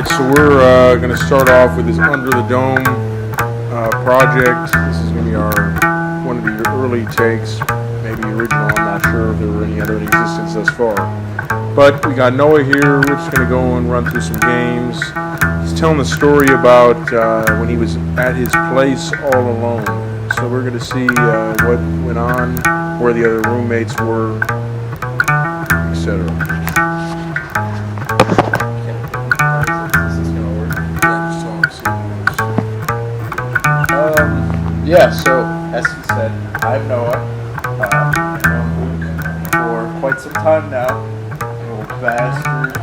Alright, so we're going to start off with this Under the Dome project. This is going to be one of the early takes, maybe original. I'm not sure if there were any other in existence thus far. But we got Noah here. We're just going to go and run through some games. He's telling the story about when he was at his place all alone. So we're going to see what went on, where the other roommates were, etc. Yeah, so as he said, I'm Noah. I've known Luke for quite some time now. Little bastard.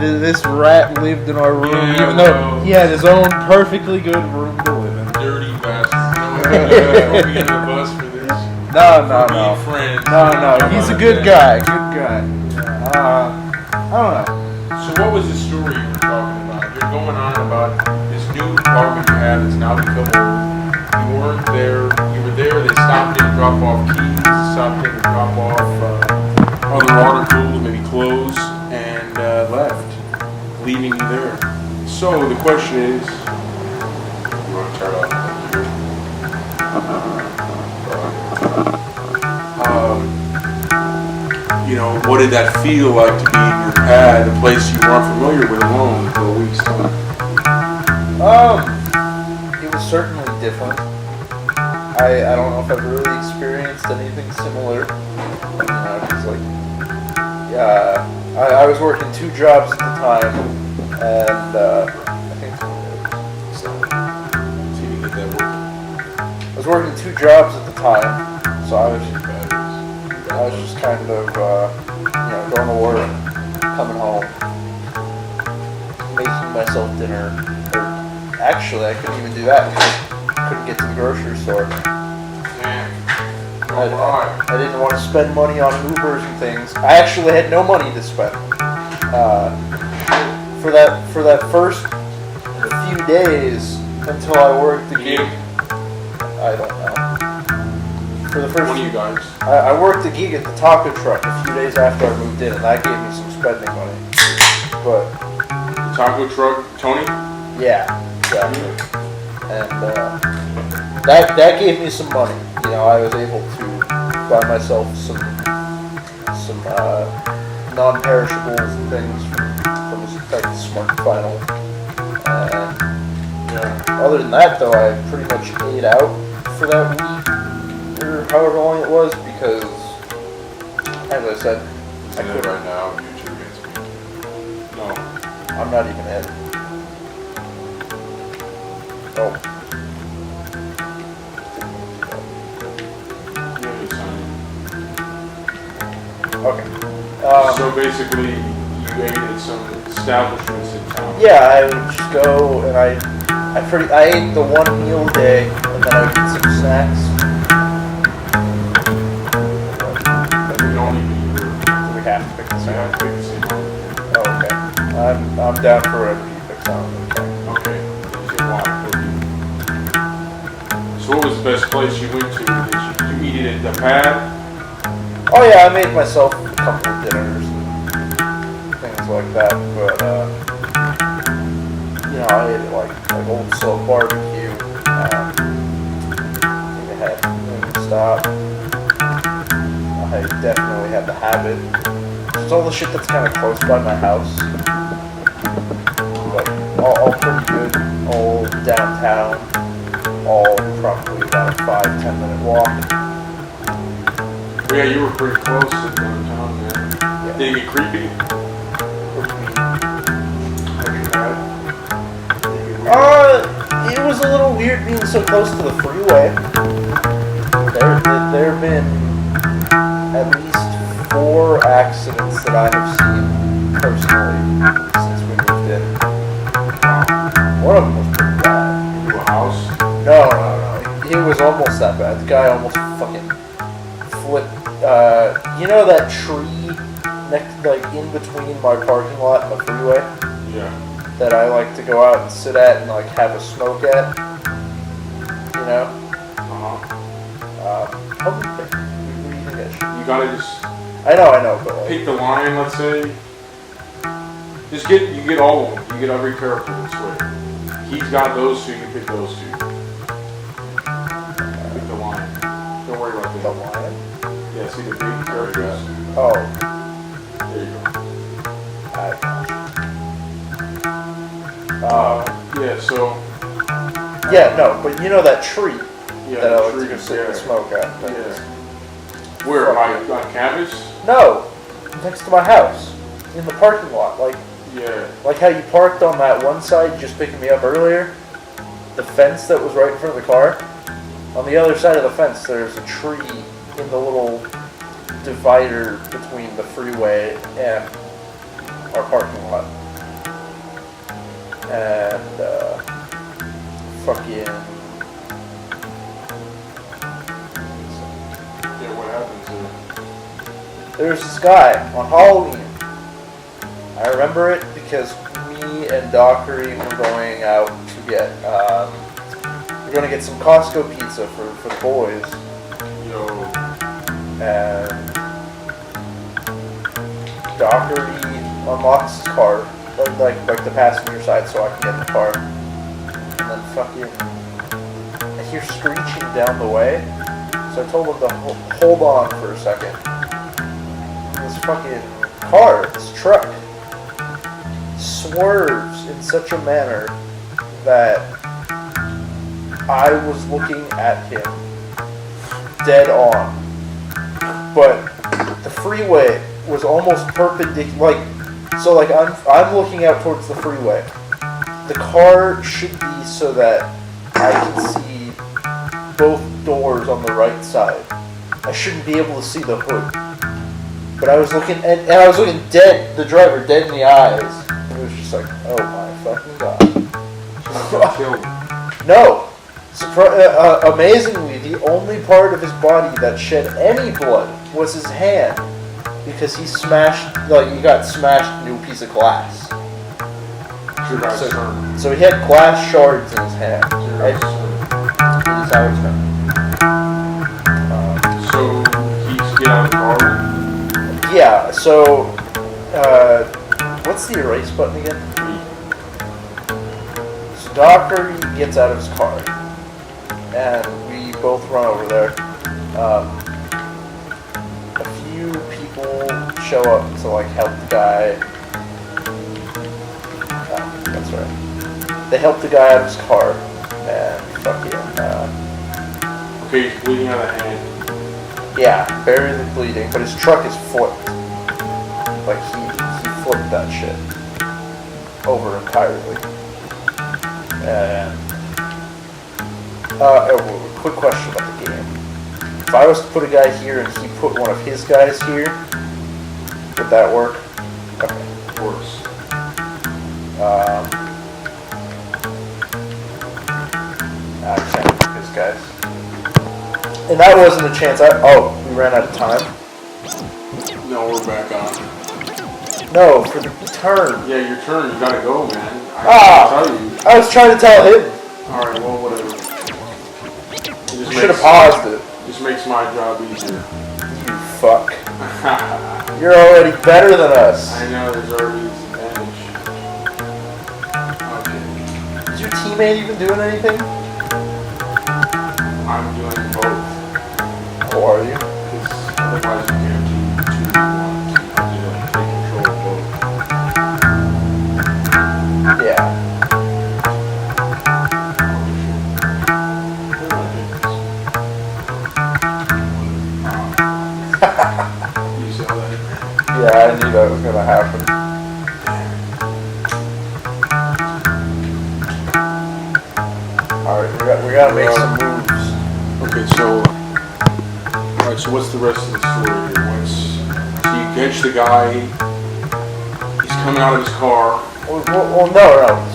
This rat lived in our room, even though he had his own perfectly good room to live in. Dirty bastard. Throw me under the bus for this. No. He's a good guy. I don't know. So what was the story you were talking about? You're going on about this new apartment you have that's now become old. You weren't there. You were there. They stopped in to drop off keys. Stopped in to drop off other articles, maybe clothes, and left, leaving you there. So the question is, you want to turn off the computer? What did that feel like to be in your pad, a place you weren't familiar with alone for a week's time? It was certainly different. I don't know if I've really experienced anything similar. I was working 2 jobs at the time, and I think So you can get that working. I was working 2 jobs at the time, so I was just kind of going to work, coming home, making myself dinner. Or actually, I couldn't even do that because I couldn't get to the grocery store. I didn't want to spend money on Ubers and things. I actually had no money to spend. For that first few days until I worked the gig. I don't know. For the first one of you guys. I worked a gig at the taco truck a few days after I moved in, and that gave me some spending money. But The taco truck, Tony? yeah, exactly. And that gave me some money. I was able to buy myself some non-perishables and things from a Smart Final. Other than that, though, I pretty much ate out for that week, or however long it was, because, as I said, I couldn't. Right now, future against me. No. I'm not even in. Oh. Okay. So basically, you ate at some establishments in town. Yeah, I would just go and I ate the one meal a day, and then I would get some snacks. We don't even Do we have to pick the You have snacks? to pick the same one. Oh, okay. I'm down for whatever you pick down. Okay. So what was the best place you went to? Did you eat it at the pad? Oh yeah, I made myself a couple of dinners and things like that, but I ate it like Old Slow Barbecue. I think I had Wingstop. I definitely had the Habit. It's all the shit that's kind of close by my house. Like all pretty good, all downtown, all probably about a 5-10 minute walk. Yeah, you were pretty close to downtown, man. Yeah. Did it get creepy? It was a little weird being so close to the freeway. There have been at least 4 accidents that I have seen personally since we moved in. One of them was pretty bad. Into a house? No. It was almost that bad. The guy almost fucking flipped. That tree in between my parking lot and the freeway? Yeah. That I like to go out and sit at and have a smoke at, What do you think I should? You gotta just I know, but pick the line, let's say. You get all of them. You get every character this way. He's got those two, you can pick those two. Pick the lion. Don't worry about The that. lion? Yeah, see the big characters? Oh. There you go. Yeah, so. Yeah, no, but you know that tree Yeah, that I the was trees, going to yeah. smoke at? Yeah. Where? On campus? No, next to my house, in the parking lot. Yeah. Like how you parked on that one side just picking me up earlier? The fence that was right in front of the car? On the other side of the fence, there's a tree in the little divider between the freeway and our parking lot. And, fucking... Yeah, what happens there? There's this guy on Halloween. I remember it because me and Dockery were going out to get, we're going to get some Costco pizza for the boys. Yo. And Dockery unlocks his car, like the passenger side, so I can get in the car. And then fucking, I hear screeching down the way, so I told him to hold on for a second. And this fucking car, this truck, swerves in such a manner that I was looking at him dead on. But the freeway was almost perpendicular, I'm looking out towards the freeway. The car should be so that I can see both doors on the right side. I shouldn't be able to see the hood. But I was looking, and I was looking the driver dead in the eyes. It was just like, oh my fucking god. No. Amazingly, the only part of his body that shed any blood was his hand, because he got smashed into a piece of glass. So he had glass shards in his hand. It is how it's done. So he's get out of the car? Yeah, so, what's the erase button again? So Dockery gets out of his car, and we both run over there. A few people show up to, help the guy. That's right. They help the guy out of his car, and fucking, Okay, he's bleeding out of the hand. yeah, barely bleeding, but his truck is flipped. He flipped that shit over entirely. And quick question about the game. If I was to put a guy here and he put one of his guys here, would that work? Okay. Worse. I can't pick his guys. And that wasn't a chance. We ran out of time. No, we're back on. No, for the turn. Yeah, your turn. You gotta go, man. I tell you. I was trying to tell him. Alright, well, whatever. You should have paused it. Just makes my job easier. You fuck. You're already better than us. I know, there's already this advantage. Okay. Is your teammate even doing anything? I'm doing both. Or are you? Because otherwise you can't do 2 1. You have to take control of both. Yeah. You see all that? Yeah, I knew that was gonna happen. Alright, we gotta make some moves. Okay, so what's the rest of the story here? So you catch the guy, he's coming out of his car. Well, no,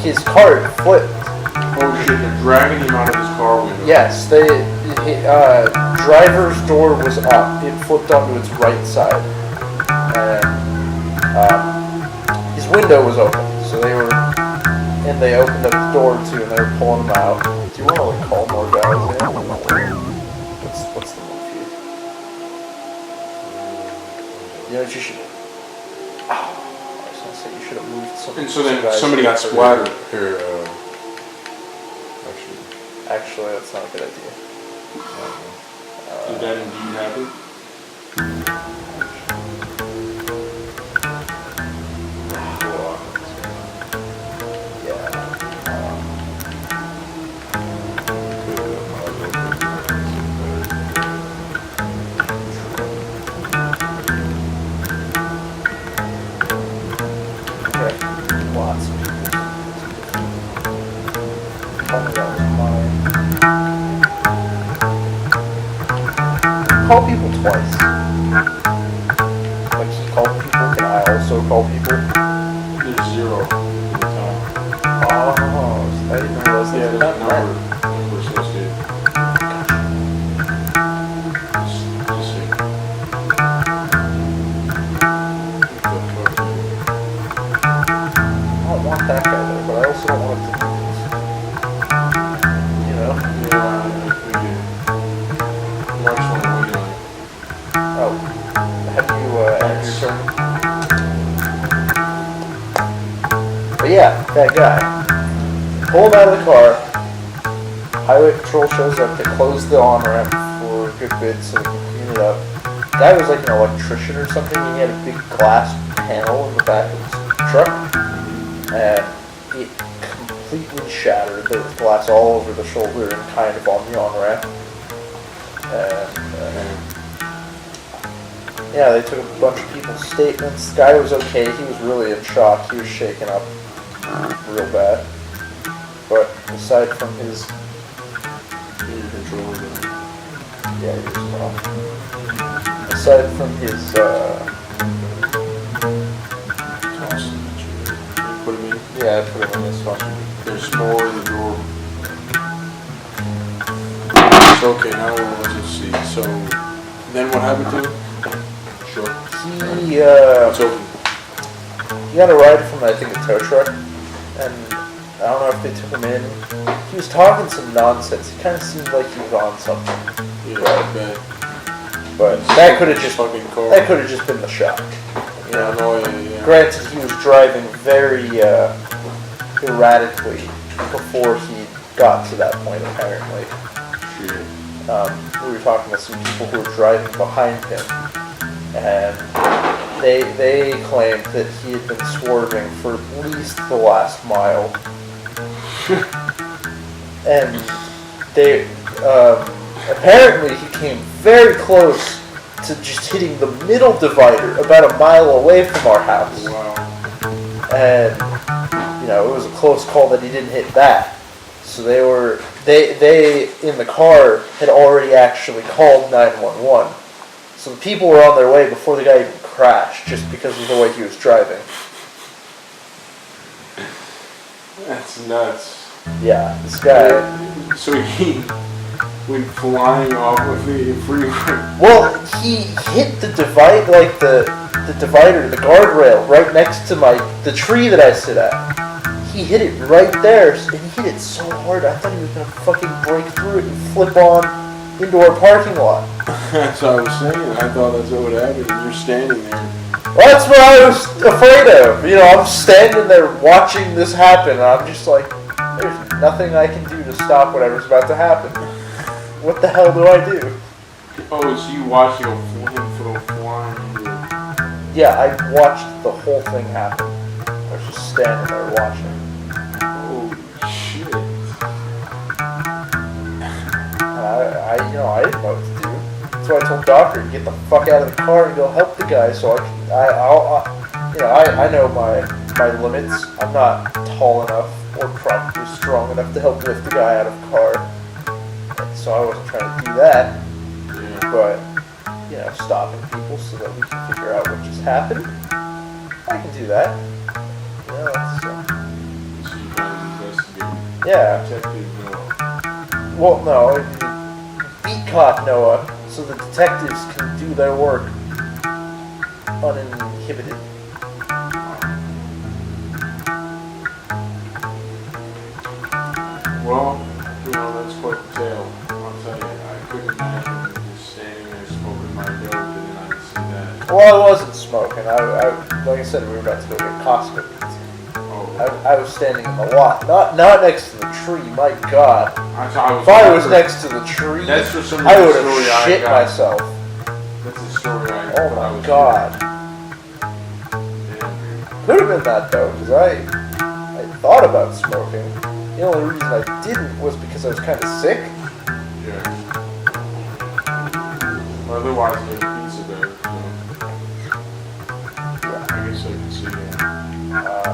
his car flipped. Oh shit, they're dragging him out of his car window. Yes, driver's door was up. It flipped onto its right side. And his window was open, so they opened up the door too, and they were pulling him out. Do you want to call more guys in? What's the move here? You know what you should... I was gonna say You should have moved some. And so then some guys somebody got further. splattered. Here, Actually, that's not a good idea. did that indeed happen? Lots of people. Only that was mine. Call people twice. Like he called people, can I also call people? There's 0 at the time. Oh, I didn't know those Yeah, things there's a were number associated. Just see. I don't want that guy there, but I also don't want him to lose. You know? Yeah, we do. Mark's one waiting on it. Oh. Have you ended your turn? But yeah, that guy. Pull him out of the car. Highway patrol shows up. They close the on-ramp for a good bit so they can clean it up. The guy was like an electrician or something. He had a big glass panel in the back of his truck. And it completely shattered. There was glass all over the shoulder and kind of on the on-ramp. And yeah, they took a bunch of people's statements. The guy was okay. He was really in shock. He was shaken up real bad. But aside from his... Yeah, he was wrong. Aside from his, Put him in. yeah, I put him in this one. There's more in the drawer. So, okay, now let's see. So, then what happened to him? Sure. It's open. He got a ride from, I think, a tow truck. And I don't know if they took him in. He was talking some nonsense. It kind of seemed like he was on something. Yeah, I bet. But that could have just fucking car. that could have just been the shock. You know? Oh, yeah. Granted, he was driving very erratically before he got to that point. Apparently, Shit. we were talking to some people who were driving behind him, and they claimed that he had been swerving for at least the last mile, and they apparently he came very close to just hitting the middle divider about a mile away from our house. Wow. And you know, it was a close call that he didn't hit that. So they in the car had already actually called 911. So the people were on their way before the guy even crashed, just because of the way he was driving. That's nuts. Yeah, this guy. So he went flying off of the freeway. Well, he hit the divide, like the divider, the guardrail, right next to the tree that I sit at. He hit it right there, and he hit it so hard, I thought he was gonna fucking break through it and flip on into our parking lot. That's what I was saying. I thought that's what would happen. And you're standing there. Well, that's what I was afraid of. You know, I'm standing there watching this happen, and I'm just like, there's nothing I can do to stop whatever's about to happen. What the hell do I do? Oh, so you watched him go flying into it. Yeah, I watched the whole thing happen. I was just standing there watching. Holy shit. I didn't know what to do. That's why I told Doctor to get the fuck out of the car and go help the guy. So I know my limits. I'm not tall enough or probably strong enough to help lift the guy out of the car. And so I wasn't trying to do that. Yeah. But stopping people so that we can figure out what just happened. I can do that. So you guys investigated. Yeah. Detective Noah. Well, no, beat cop Noah, so the detectives can do their work uninhibited. Well, that's quite the tale. I'll tell you, I couldn't imagine just standing there smoking my dope and then I could see that. Well, I wasn't smoking. Like I said, we were about to go get Costco pizza. Oh. I was standing in the lot, not next to the tree. My God, if I was next to the tree, That's for some I would story have I shit got. myself. That's a story I Oh thought I my was God. Yeah. Could have been that though, because I thought about smoking. The only reason I didn't was because I was kind of sick. Yeah. Otherwise, I pizza there. So. Yeah. I guess I can see that.